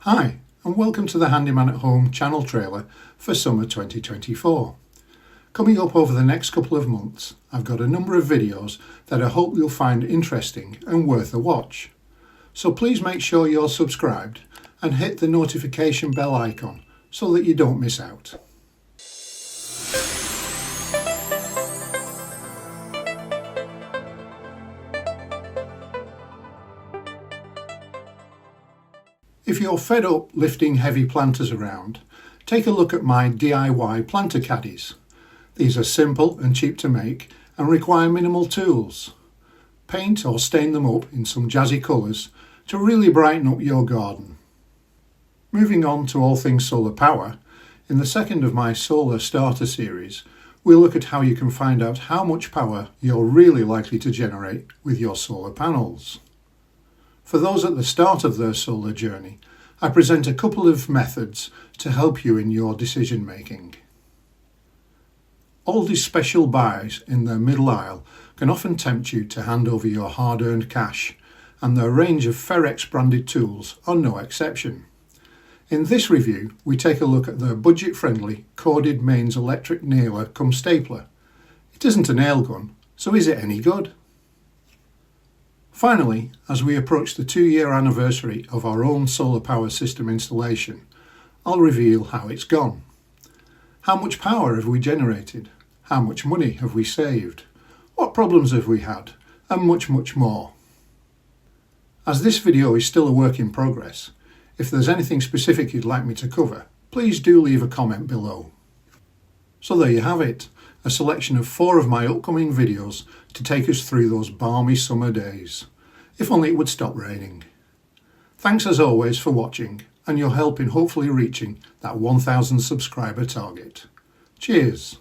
Hi, and welcome to the Handyman at Home channel trailer for summer 2024. Coming up over the next couple of months, I've got a number of videos that I hope you'll find interesting and worth a watch. So please make sure you're subscribed and hit the notification bell icon so that you don't miss out. If you're fed up lifting heavy planters around, take a look at my DIY planter caddies. These are simple and cheap to make and require minimal tools. Paint or stain them up in some jazzy colours to really brighten up your garden. Moving on to all things solar power, in the second of my solar starter series, we'll look at how you can find out how much power you're really likely to generate with your solar panels. For those at the start of their solar journey, I present a couple of methods to help you in your decision making. Aldi's special buys in their middle aisle can often tempt you to hand over your hard-earned cash, and their range of Ferex branded tools are no exception. In this review, we take a look at their budget-friendly corded mains electric nailer cum stapler. It isn't a nail gun, so is it any good? Finally, as we approach the 2-year anniversary of our own solar power system installation, I'll reveal how it's gone. How much power have we generated? How much money have we saved? What problems have we had? And much more. As this video is still a work in progress, if there's anything specific you'd like me to cover, please do leave a comment below. So there you have it, a selection of 4 of my upcoming videos to take us through those balmy summer days. If only it would stop raining. Thanks as always for watching and your help in hopefully reaching that 1,000 subscriber target. Cheers!